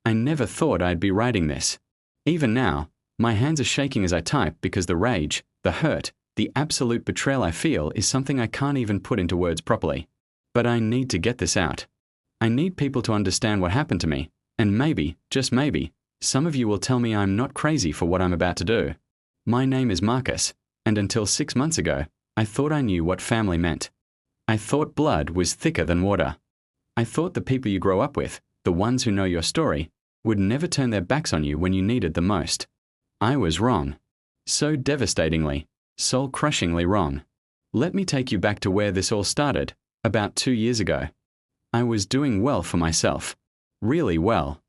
I never thought I'd be writing this. Even now, my hands are shaking as I type because the rage, the hurt, the absolute betrayal I feel is something I can't even put into words properly. But I need to get this out. I need people to understand what happened to me, and maybe, just maybe, some of you will tell me I'm not crazy for what I'm about to do. My name is Marcus, and until 6 months ago, I thought I knew what family meant. I thought blood was thicker than water. I thought the people you grow up with, the ones who know your story, would never turn their backs on you when you needed the most. I was wrong. So devastatingly, soul-crushingly wrong. Let me take you back to where this all started, about 2 years ago. I was doing well for myself. Really well.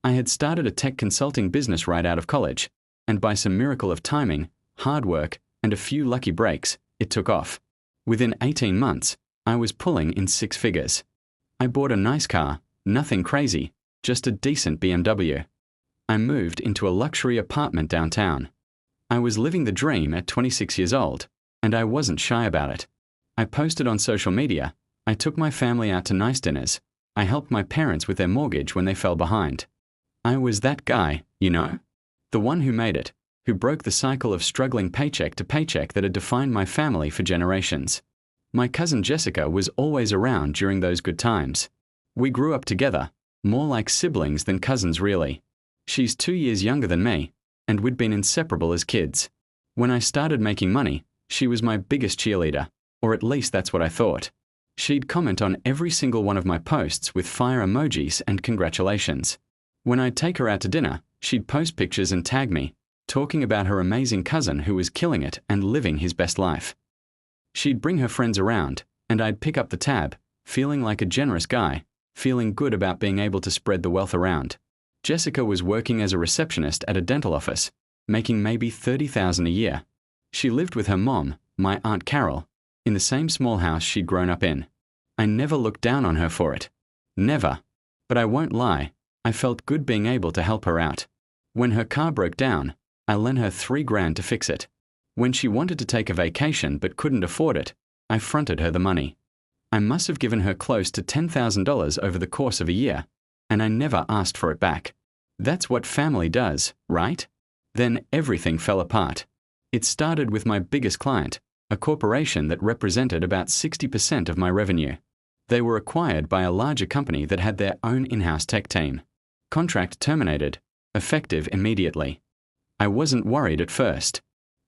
I had started a tech consulting business right out of college, and by some miracle of timing, hard work, and a few lucky breaks, it took off. Within 18 months, I was pulling in 6 figures. I bought a nice car, nothing crazy, just a decent BMW. I moved into a luxury apartment downtown. I was living the dream at 26 years old, and I wasn't shy about it. I posted on social media, I took my family out to nice dinners, I helped my parents with their mortgage when they fell behind. I was that guy, you know? The one who made it, who broke the cycle of struggling paycheck to paycheck that had defined my family for generations. My cousin Jessica was always around during those good times. We grew up together, more like siblings than cousins really. She's 2 years younger than me, and we'd been inseparable as kids. When I started making money, she was my biggest cheerleader, or at least that's what I thought. She'd comment on every single one of my posts with fire emojis and congratulations. When I'd take her out to dinner, she'd post pictures and tag me, talking about her amazing cousin who was killing it and living his best life. She'd bring her friends around, and I'd pick up the tab, feeling like a generous guy, feeling good about being able to spread the wealth around. Jessica was working as a receptionist at a dental office, making maybe $30,000 a year. She lived with her mom, my Aunt Carol, in the same small house she'd grown up in. I never looked down on her for it. Never. But I won't lie, I felt good being able to help her out. When her car broke down, I lent her $3,000 to fix it. When she wanted to take a vacation but couldn't afford it, I fronted her the money. I must have given her close to $10,000 over the course of a year, and I never asked for it back. That's what family does, right? Then everything fell apart. It started with my biggest client, a corporation that represented about 60% of my revenue. They were acquired by a larger company that had their own in-house tech team. Contract terminated, effective immediately. I wasn't worried at first.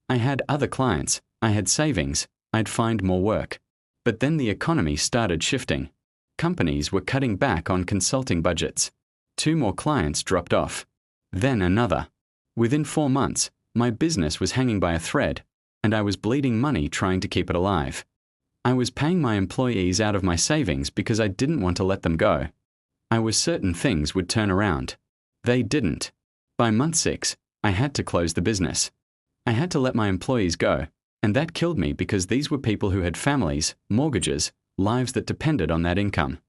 I had other clients, I had savings, I'd find more work. But then the economy started shifting. Companies were cutting back on consulting budgets. 2 more clients dropped off. Then another. Within 4 months, my business was hanging by a thread, and I was bleeding money trying to keep it alive. I was paying my employees out of my savings because I didn't want to let them go. I was certain things would turn around. They didn't. By month 6, I had to close the business. I had to let my employees go, and that killed me because these were people who had families, mortgages, lives that depended on that income.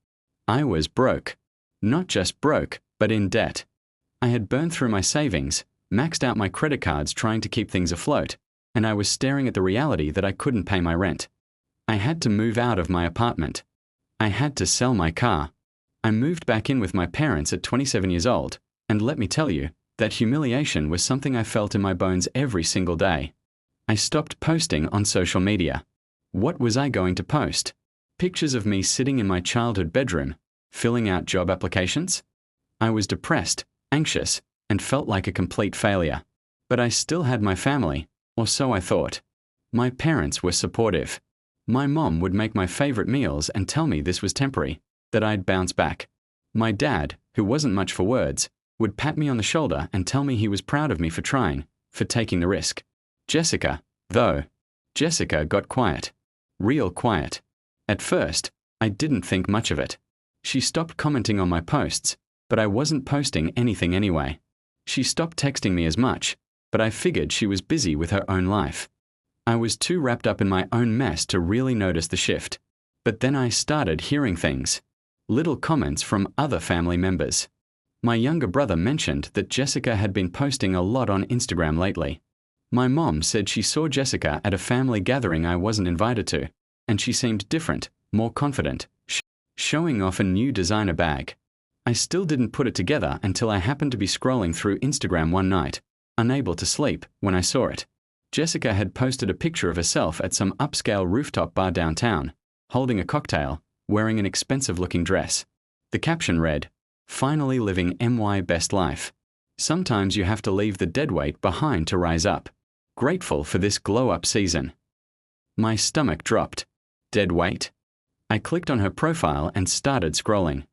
I was broke. Not just broke, but in debt. I had burned through my savings, maxed out my credit cards trying to keep things afloat, and I was staring at the reality that I couldn't pay my rent. I had to move out of my apartment. I had to sell my car. I moved back in with my parents at 27 years old, and let me tell you, that humiliation was something I felt in my bones every single day. I stopped posting on social media. What was I going to post? Pictures of me sitting in my childhood bedroom, filling out job applications? I was depressed, anxious, and felt like a complete failure. But I still had my family, or so I thought. My parents were supportive. My mom would make my favorite meals and tell me this was temporary, that I'd bounce back. My dad, who wasn't much for words, would pat me on the shoulder and tell me he was proud of me for trying, for taking the risk. Jessica, though. Jessica got quiet. Real quiet. At first, I didn't think much of it. She stopped commenting on my posts, but I wasn't posting anything anyway. She stopped texting me as much, but I figured she was busy with her own life. I was too wrapped up in my own mess to really notice the shift. But then I started hearing things. Little comments from other family members. My younger brother mentioned that Jessica had been posting a lot on Instagram lately. My mom said she saw Jessica at a family gathering I wasn't invited to, and she seemed different, more confident, showing off a new designer bag. I still didn't put it together until I happened to be scrolling through Instagram one night, unable to sleep, when I saw it. Jessica had posted a picture of herself at some upscale rooftop bar downtown, holding a cocktail, wearing an expensive-looking dress. The caption read, "Finally living MY best life. Sometimes you have to leave the deadweight behind to rise up. Grateful for this glow-up season." My stomach dropped. Deadweight? I clicked on her profile and started scrolling.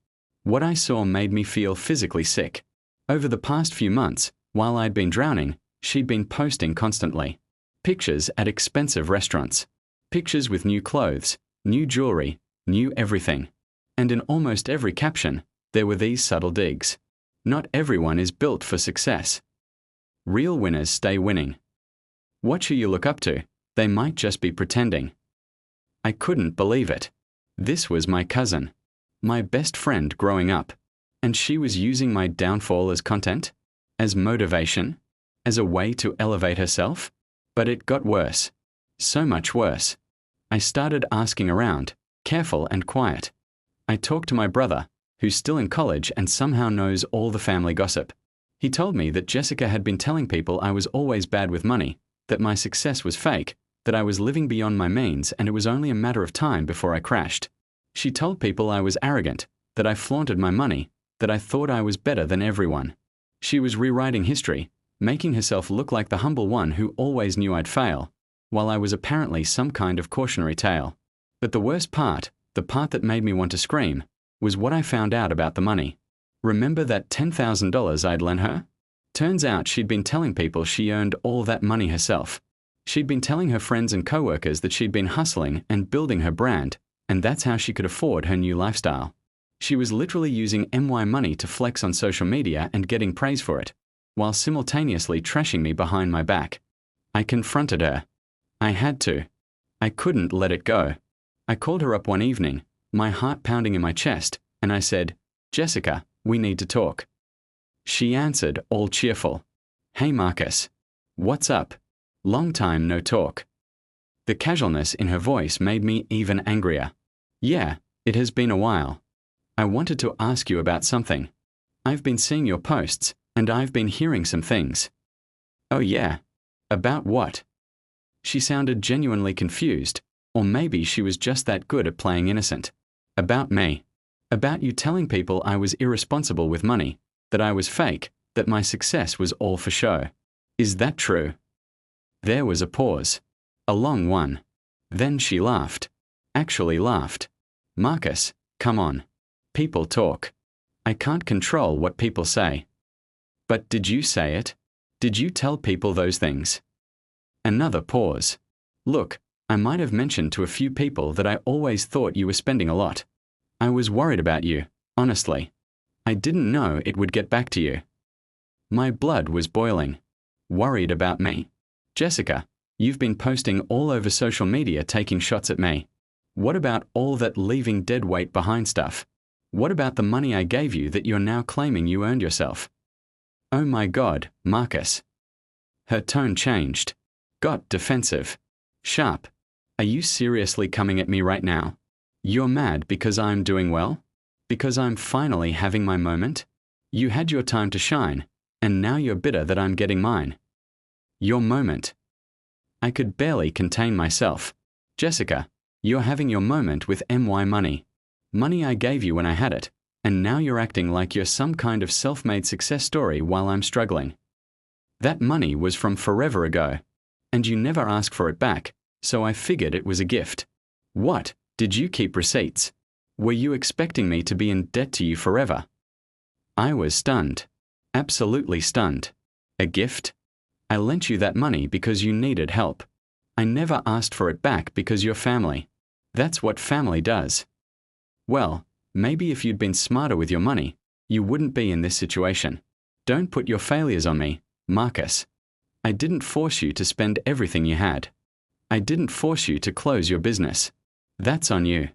What I saw made me feel physically sick. Over the past few months, while I'd been drowning, she'd been posting constantly. Pictures at expensive restaurants. Pictures with new clothes, new jewelry, new everything. And in almost every caption, there were these subtle digs. Not everyone is built for success. Real winners stay winning. Watch who you look up to. They might just be pretending. I couldn't believe it. This was my cousin, my best friend growing up, and she was using my downfall as content, as motivation, as a way to elevate herself. But it got worse. So much worse. I started asking around, careful and quiet. I talked to my brother, who's still in college and somehow knows all the family gossip. He told me that Jessica had been telling people I was always bad with money, that my success was fake, that I was living beyond my means and it was only a matter of time before I crashed. She told people I was arrogant, that I flaunted my money, that I thought I was better than everyone. She was rewriting history, making herself look like the humble one who always knew I'd fail, while I was apparently some kind of cautionary tale. But the worst part, the part that made me want to scream, was what I found out about the money. Remember that $10,000 I'd lent her? Turns out she'd been telling people she earned all that money herself. She'd been telling her friends and coworkers that she'd been hustling and building her brand, and that's how she could afford her new lifestyle. She was literally using MY money to flex on social media and getting praise for it, while simultaneously trashing me behind my back. I confronted her. I had to. I couldn't let it go. I called her up one evening, my heart pounding in my chest, and I said, "Jessica, we need to talk." She answered, all cheerful. "Hey Marcus. What's up? Long time no talk." The casualness in her voice made me even angrier. "Yeah, it has been a while. I wanted to ask you about something. I've been seeing your posts, and I've been hearing some things." "Oh yeah? About what?" She sounded genuinely confused, or maybe she was just that good at playing innocent. "About me. About you telling people I was irresponsible with money, that I was fake, that my success was all for show. Is that true?" There was a pause. A long one. Then she laughed. Actually laughed. "Marcus, come on. People talk. I can't control what people say." "But did you say it? Did you tell people those things?" Another pause. "Look, I might have mentioned to a few people that I always thought you were spending a lot. I was worried about you, honestly. I didn't know it would get back to you." My blood was boiling. Worried about me? "Jessica, you've been posting all over social media taking shots at me. What about all that leaving dead weight behind stuff? What about the money I gave you that you're now claiming you earned yourself?" "Oh my God, Marcus." Her tone changed. Got defensive. Sharp. "Are you seriously coming at me right now? You're mad because I'm doing well? Because I'm finally having my moment? You had your time to shine, and now you're bitter that I'm getting mine." Your moment. I could barely contain myself. "Jessica, you're having your moment with MY money. Money I gave you when I had it, and now you're acting like you're some kind of self-made success story while I'm struggling. That money was from forever ago, and you never asked for it back, so I figured it was a gift. What, did you keep receipts? Were you expecting me to be in debt to you forever?" I was stunned. Absolutely stunned. A gift? I lent you that money because you needed help. I never asked for it back because you're family. That's what family does. Well, maybe if you'd been smarter with your money, you wouldn't be in this situation. Don't put your failures on me, Marcus. I didn't force you to spend everything you had. I didn't force you to close your business. That's on you."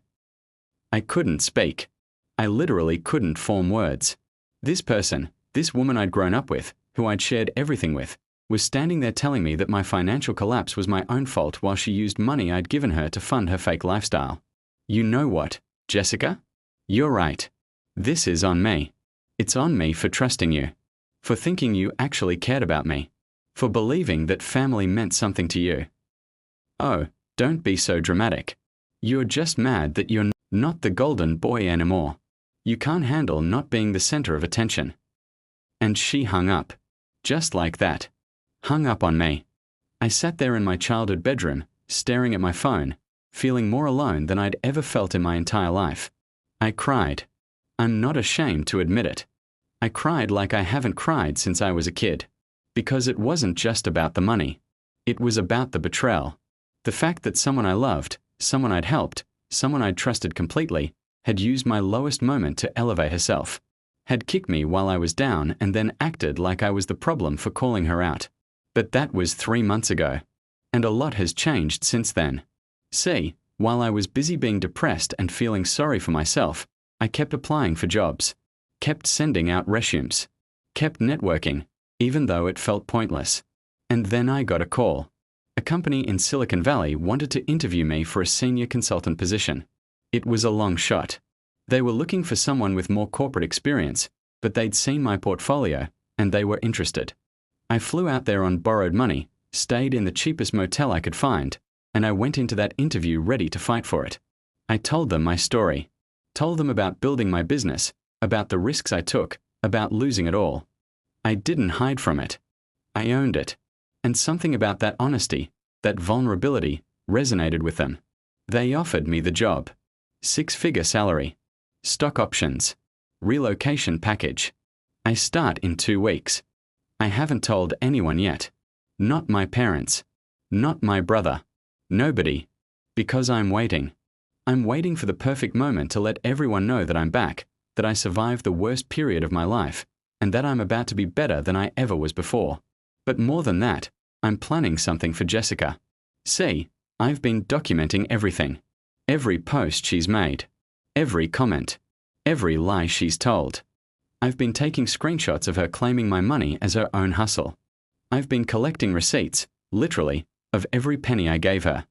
I couldn't speak. I literally couldn't form words. This person, this woman I'd grown up with, who I'd shared everything with, was standing there telling me that my financial collapse was my own fault while she used money I'd given her to fund her fake lifestyle. "You know what, Jessica? You're right. This is on me. It's on me for trusting you, for thinking you actually cared about me, for believing that family meant something to you. Oh, don't be so dramatic. You're just mad that you're not the golden boy anymore. You can't handle not being the center of attention. And she hung up. Just like that. Hung up on me. I sat there in my childhood bedroom, staring at my phone, feeling more alone than I'd ever felt in my entire life. I cried. I'm not ashamed to admit it. I cried like I haven't cried since I was a kid. Because it wasn't just about the money. It was about the betrayal. The fact that someone I loved, someone I'd helped, someone I'd trusted completely, had used my lowest moment to elevate herself, had kicked me while I was down and then acted like I was the problem for calling her out. But that was 3 months ago. And a lot has changed since then. See, while I was busy being depressed and feeling sorry for myself, I kept applying for jobs, kept sending out resumes, kept networking, even though it felt pointless. And then I got a call. A company in Silicon Valley wanted to interview me for a senior consultant position. It was a long shot. They were looking for someone with more corporate experience, but they'd seen my portfolio, and they were interested. I flew out there on borrowed money, stayed in the cheapest motel I could find, and I went into that interview ready to fight for it. I told them my story, told them about building my business, about the risks I took, about losing it all. I didn't hide from it. I owned it. And something about that honesty, that vulnerability, resonated with them. They offered me the job. 6-figure salary. Stock options. Relocation package. I start in 2 weeks. I haven't told anyone yet. Not my parents. Not my brother. Nobody. Because I'm waiting. I'm waiting for the perfect moment to let everyone know that I'm back, that I survived the worst period of my life, and that I'm about to be better than I ever was before. But more than that, I'm planning something for Jessica. See, I've been documenting everything. Every post she's made. Every comment. Every lie she's told. I've been taking screenshots of her claiming my money as her own hustle. I've been collecting receipts, literally, of every penny I gave her.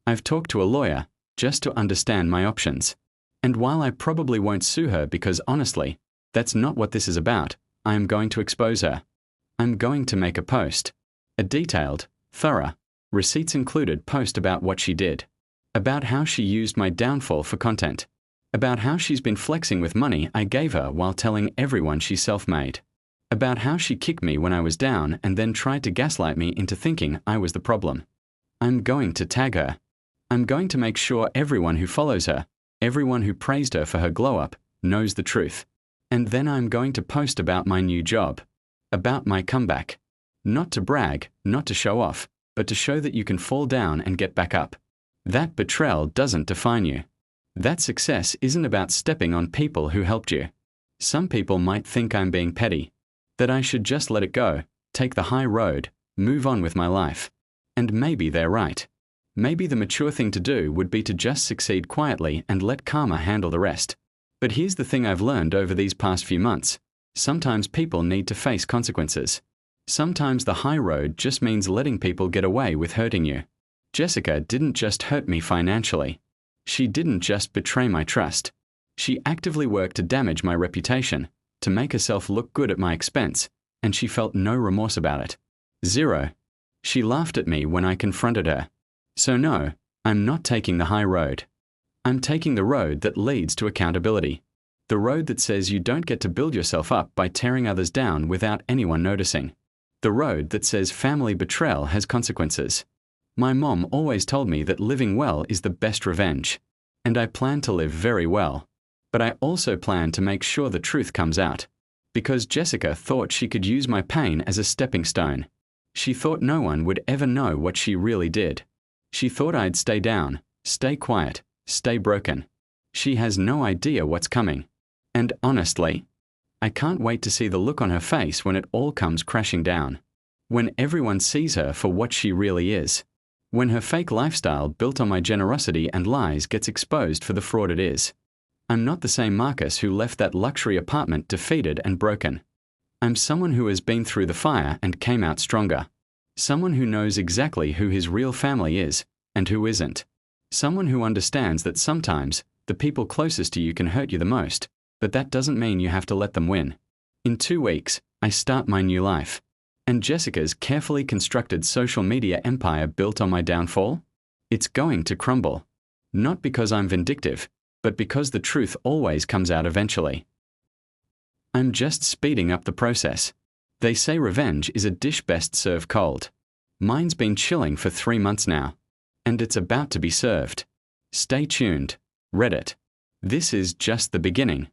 I've talked to a lawyer, just to understand my options. And while I probably won't sue her because honestly, that's not what this is about, I am going to expose her. I'm going to make a post. A detailed, thorough, receipts included post about what she did. About how she used my downfall for content. About how she's been flexing with money I gave her while telling everyone she's self-made. About how she kicked me when I was down and then tried to gaslight me into thinking I was the problem. I'm going to tag her. I'm going to make sure everyone who follows her, everyone who praised her for her glow-up, knows the truth. And then I'm going to post about my new job. About my comeback. Not to brag, not to show off, but to show that you can fall down and get back up. That betrayal doesn't define you. That success isn't about stepping on people who helped you. Some people might think I'm being petty, that I should just let it go, take the high road, move on with my life. And maybe they're right. Maybe the mature thing to do would be to just succeed quietly and let karma handle the rest. But here's the thing I've learned over these past few months. Sometimes people need to face consequences. Sometimes the high road just means letting people get away with hurting you. Jessica didn't just hurt me financially. She didn't just betray my trust. She actively worked to damage my reputation, to make herself look good at my expense, and she felt no remorse about it. 0. She laughed at me when I confronted her. So no, I'm not taking the high road. I'm taking the road that leads to accountability. The road that says you don't get to build yourself up by tearing others down without anyone noticing. The road that says family betrayal has consequences. My mom always told me that living well is the best revenge. And I plan to live very well. But I also plan to make sure the truth comes out. Because Jessica thought she could use my pain as a stepping stone. She thought no one would ever know what she really did. She thought I'd stay down, stay quiet, stay broken. She has no idea what's coming. And honestly, I can't wait to see the look on her face when it all comes crashing down. When everyone sees her for what she really is. When her fake lifestyle built on my generosity and lies gets exposed for the fraud it is. I'm not the same Marcus who left that luxury apartment defeated and broken. I'm someone who has been through the fire and came out stronger. Someone who knows exactly who his real family is and who isn't. Someone who understands that sometimes the people closest to you can hurt you the most, but that doesn't mean you have to let them win. In 2 weeks, I start my new life. And Jessica's carefully constructed social media empire built on my downfall? It's going to crumble. Not because I'm vindictive, but because the truth always comes out eventually. I'm just speeding up the process. They say revenge is a dish best served cold. Mine's been chilling for 3 months now. And it's about to be served. Stay tuned. Reddit. This is just the beginning.